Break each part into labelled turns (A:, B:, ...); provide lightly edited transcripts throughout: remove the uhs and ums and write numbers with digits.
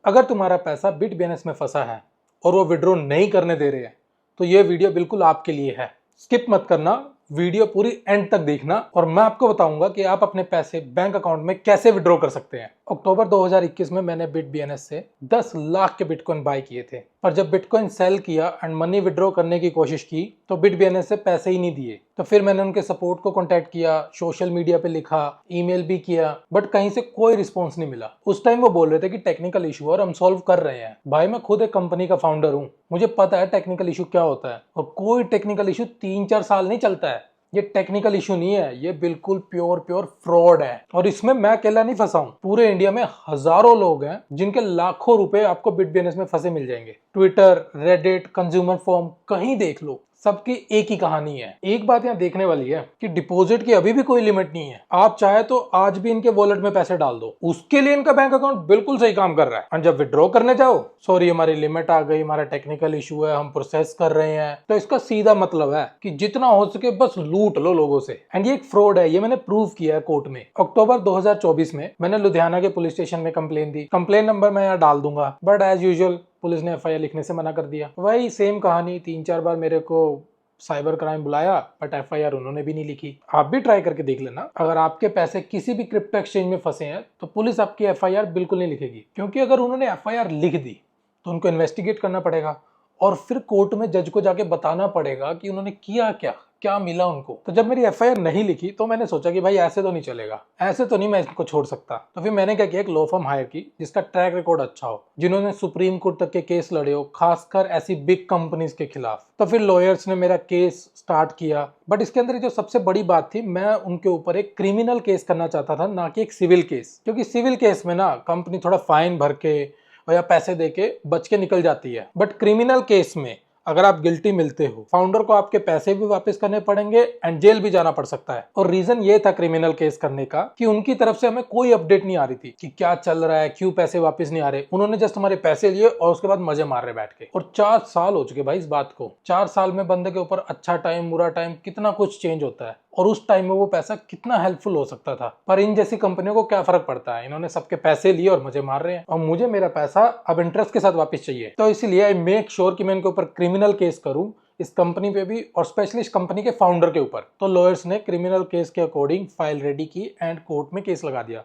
A: अगर तुम्हारा पैसा BitBNS में फंसा है और वो विड्रॉ नहीं करने दे रहे हैं तो ये वीडियो बिल्कुल आपके लिए है। स्किप मत करना, वीडियो पूरी एंड तक देखना और मैं आपको बताऊंगा कि आप अपने पैसे बैंक अकाउंट में कैसे विड्रॉ कर सकते हैं। अक्टूबर 2021 में मैंने BitBNS से 10 लाख के बिटकॉइन बाय किए थे, पर जब बिटकॉइन सेल किया एंड मनी विड्रॉ करने की कोशिश की तो BitBNS से पैसे ही नहीं दिए। तो फिर मैंने उनके सपोर्ट को कॉन्टेक्ट किया, सोशल मीडिया पे लिखा, ईमेल भी किया, बट कहीं से कोई रिस्पॉन्स नहीं मिला। उस टाइम वो बोल रहे थे कि टेक्निकल इशू और हम सॉल्व कर रहे हैं। भाई मैं खुद एक कंपनी का फाउंडर हूँ, मुझे पता है टेक्निकल इशू क्या होता है, और कोई टेक्निकल इशू 3-4 साल नहीं चलता है। ये टेक्निकल इशू नहीं है, ये बिल्कुल प्योर फ्रॉड है। और इसमें मैं अकेला नहीं फंसा हूं, पूरे इंडिया में हजारों लोग हैं जिनके लाखों रुपए आपको BitBNS में फंसे मिल जाएंगे। ट्विटर, रेडिट, कंज्यूमर फॉर्म, कहीं देख लो, सबकी एक ही कहानी है। एक बात यहाँ देखने वाली है कि डिपॉजिट की अभी भी कोई लिमिट नहीं है। आप चाहे तो आज भी इनके वॉलेट में पैसे डाल दो, उसके लिए इनका बैंक अकाउंट बिल्कुल सही काम कर रहा है। और जब विड्रॉ करने जाओ, सॉरी हमारी लिमिट आ गई, हमारा टेक्निकल इशू है, हम प्रोसेस कर रहे हैं, तो इसका सीधा मतलब है कि जितना हो सके बस लूट लो लोगों से। एंड ये एक फ्रॉड है, ये मैंने प्रूव किया है कोर्ट में। अक्टूबर 2024 में मैंने लुधियाना के पुलिस स्टेशन में कंप्लेन दी। कंप्लेन नंबर मैं यहाँ डाल दूंगा, बट एज यूजुअल पुलिस ने FIR लिखने से मना कर दिया। वही सेम कहानी, 3-4 बार मेरे को साइबर क्राइम बुलाया, बट FIR उन्होंने भी नहीं लिखी। आप भी ट्राई करके देख लेना। अगर आपके पैसे किसी भी क्रिप्टो एक्सचेंज में फंसे हैं तो पुलिस आपकी FIR बिल्कुल नहीं लिखेगी, क्योंकि अगर उन्होंने FIR लिख दी तो उनको इन्वेस्टिगेट करना पड़ेगा और फिर कोर्ट में जज को जाके बताना पड़ेगा कि उन्होंने किया क्या, क्या मिला उनको। तो जब मेरी FIR नहीं लिखी तो मैंने सोचा कि भाई ऐसे तो नहीं चलेगा, ऐसे तो नहीं मैं इसको छोड़ सकता। तो फिर मैंने क्या किया, एक लॉ फर्म हायर की जिसका ट्रैक रिकॉर्ड अच्छा हो, जिन्होंने सुप्रीम कोर्ट तक के केस लड़े हो, खासकर ऐसी बिग कंपनीज के खिलाफ। तो फिर लॉयर्स ने मेरा केस स्टार्ट किया, बट इसके अंदर जो सबसे बड़ी बात थी, मैं उनके ऊपर एक क्रिमिनल केस करना चाहता था, ना कि एक सिविल केस। क्योंकि सिविल केस में ना कंपनी थोड़ा फाइन भर के या पैसे देके बच के निकल जाती है, बट क्रिमिनल केस में अगर आप गिल्टी मिलते हो, फाउंडर को आपके पैसे भी वापस करने पड़ेंगे एंड जेल भी जाना पड़ सकता है। और रीजन ये था क्रिमिनल केस करने का कि उनकी तरफ से हमें कोई अपडेट नहीं आ रही थी कि क्या चल रहा है, क्यों पैसे वापस नहीं आ रहे। उन्होंने जस्ट हमारे पैसे लिए और उसके बाद मजे मार रहे बैठ के। और 4 साल हो चुके भाई इस बात को। 4 साल में बंदे के ऊपर अच्छा टाइम, बुरा टाइम, कितना कुछ चेंज होता है, और उस टाइम में वो पैसा कितना हेल्पफुल हो सकता था। पर इन जैसी कंपनियों को क्या फर्क पड़ता है, इन्होंने सबके पैसे लिए और मुझे मार रहे हैं, और मुझे मेरा पैसा अब इंटरेस्ट के साथ वापस चाहिए। तो इसीलिए आई मेक श्योर कि मैं इनके ऊपर क्रिमिनल केस करूं, इस कंपनी पे भी और स्पेशली इस कंपनी के फाउंडर के ऊपर। तो लॉयर्स ने क्रिमिनल केस के अकॉर्डिंग फाइल रेडी की एंड कोर्ट में केस लगा दिया।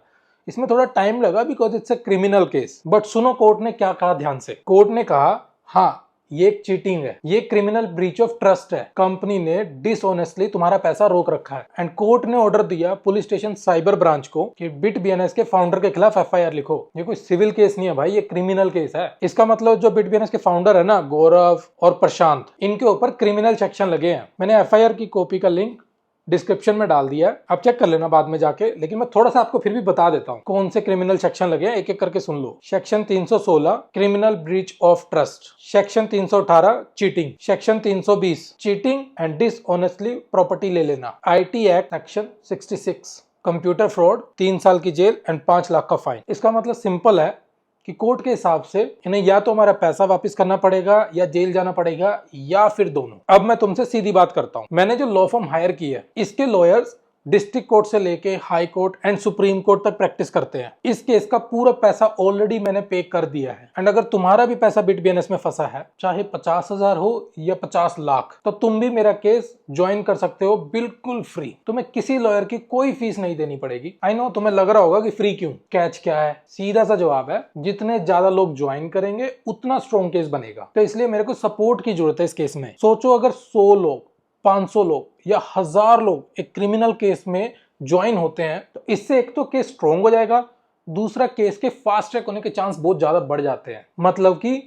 A: इसमें थोड़ा टाइम लगा because it's a criminal case, but सुनो कोर्ट ने क्या कहा ध्यान से। कोर्ट ने कहा, हाँ ये एक चीटिंग है, ये क्रिमिनल ब्रीच ऑफ ट्रस्ट है, कंपनी ने डिसऑनेस्टली तुम्हारा पैसा रोक रखा है। एंड कोर्ट ने ऑर्डर दिया पुलिस स्टेशन साइबर ब्रांच को कि BitBNS के फाउंडर के खिलाफ FIR लिखो। ये कोई सिविल केस नहीं है भाई, ये क्रिमिनल केस है। इसका मतलब जो BitBNS के फाउंडर है ना, गौरव और प्रशांत, इनके ऊपर क्रिमिनल सेक्शन लगे हैं। मैंने FIR की कॉपी का लिंक डिस्क्रिप्शन में डाल दिया है, आप चेक कर लेना बाद में जाके, लेकिन मैं थोड़ा सा आपको फिर भी बता देता हूँ कौन से क्रिमिनल सेक्शन लगे हैं, एक एक करके सुन लो। Section 316 criminal breach of trust, section 318 cheating, section 320 cheating and dishonestly property ले लेना, IT act section 66 computer fraud, 3 साल की जेल एंड 5 लाख का फाइन। इसका मतलब सिंपल है कि कोर्ट के हिसाब से इन्हें या तो हमारा पैसा वापस करना पड़ेगा या जेल जाना पड़ेगा, या फिर दोनों। अब मैं तुमसे सीधी बात करता हूं, मैंने जो लॉ फर्म हायर की है, इसके लॉयर्स डिस्ट्रिक्ट कोर्ट से लेके high court and supreme court तक प्रैक्टिस करते हैं। इस केस का पूरा पैसा ऑलरेडी मैंने पे कर दिया है। एंड अगर तुम्हारा भी पैसा BitBNS में फंसा है, चाहे 50,000 हो या 50 लाख, तो तुम भी मेरा केस ज्वाइन कर सकते हो बिल्कुल फ्री। तुम्हें किसी लॉयर की कोई फीस नहीं देनी पड़ेगी। आई नो तुम्हें लग रहा होगा कि फ्री क्यों, कैच क्या है। सीधा सा जवाब है, जितने ज्यादा लोग ज्वाइन करेंगे उतना स्ट्रॉन्ग केस बनेगा। तो इसलिए मेरे को सपोर्ट की जरूरत है इस केस में। सोचो अगर 100 लोग, 500 लोग या 1000 लोग एक क्रिमिनल केस में ज्वाइन होते हैं, तो इससे एक तो केस स्ट्रॉन्ग हो जाएगा, दूसरा केस के फास्ट ट्रैक होने के चांस बहुत ज्यादा बढ़ जाते हैं। मतलब कि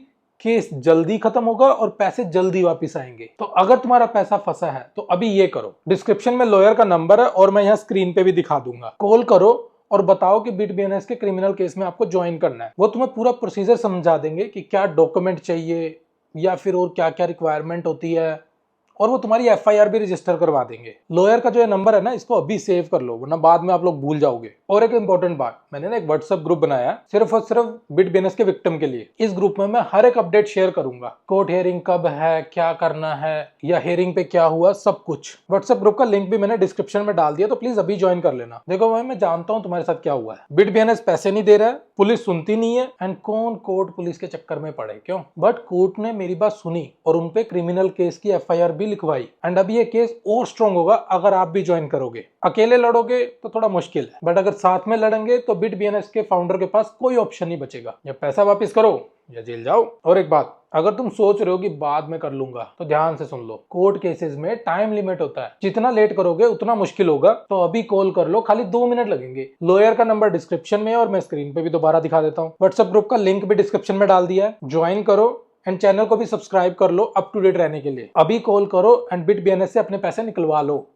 A: केस जल्दी खत्म होगा और पैसे जल्दी वापस आएंगे। तो अगर तुम्हारा पैसा फंसा है तो अभी ये करो, डिस्क्रिप्शन में लॉयर का नंबर है और मैं यहाँ स्क्रीन पे भी दिखा दूंगा, कॉल करो और बताओ कि BitBNS के क्रिमिनल केस में आपको ज्वाइन करना है। वो तुम्हें पूरा प्रोसीजर समझा देंगे कि क्या डॉक्यूमेंट चाहिए या फिर और क्या क्या रिक्वायरमेंट होती है, और वो तुम्हारी FIR भी रजिस्टर करवा देंगे। लॉयर का जो ये नंबर है ना, इसको अभी सेव कर लो, वरना बाद में आप लोग भूल जाओगे। और एक इंपॉर्टेंट बात, मैंने ना एक व्हाट्सएप ग्रुप बनाया है सिर्फ और सिर्फ बिटबीएनएस के विक्टिम के लिए। इस ग्रुप में मैं हर एक अपडेट शेयर करूंगा, कोर्ट हियरिंग कब है, क्या करना है, या हियरिंग पे क्या हुआ, सब कुछ। व्हाट्सएप ग्रुप का लिंक भी मैंने डिस्क्रिप्शन में डाल दिया, तो प्लीज अभी ज्वाइन कर लेना। देखो भाई, मैं जानता हूं तुम्हारे साथ क्या हुआ है। बिटबीएनएस पैसे नहीं दे रहा है, पुलिस सुनती नहीं है, एंड कौन कोर्ट पुलिस के चक्कर में पड़े, क्यों? बट कोर्ट ने मेरी बात सुनी और उनपे क्रिमिनल केस की FIR भी लिखवाई। एंड अब ये केस और स्ट्रॉन्ग होगा अगर आप भी ज्वाइन करोगे। अकेले लड़ोगे तो थोड़ा मुश्किल है, बट अगर साथ में लड़ेंगे तो बिटबीएनएस के फाउंडर के पास कोई ऑप्शन नहीं बचेगा, या पैसा वापस करो या जेल जाओ। और एक बात, अगर तुम सोच रहे हो कि बाद में कर लूंगा, तो ध्यान से सुन लो, कोर्ट केसेस में टाइम लिमिट होता है। जितना लेट करोगे उतना मुश्किल होगा, तो अभी कॉल कर लो, खाली 2 मिनट लगेंगे। लॉयर का नंबर डिस्क्रिप्शन में है और मैं स्क्रीन पे भी दोबारा दिखा देता हूँ। व्हाट्सएप ग्रुप का लिंक भी डिस्क्रिप्शन में डाल दिया है, ज्वाइन करो एंड चैनल को भी सब्सक्राइब कर लो अप टू डेट रहने के लिए। अभी कॉल करो एंड बिटबीएनएस से अपने पैसे निकलवा लो।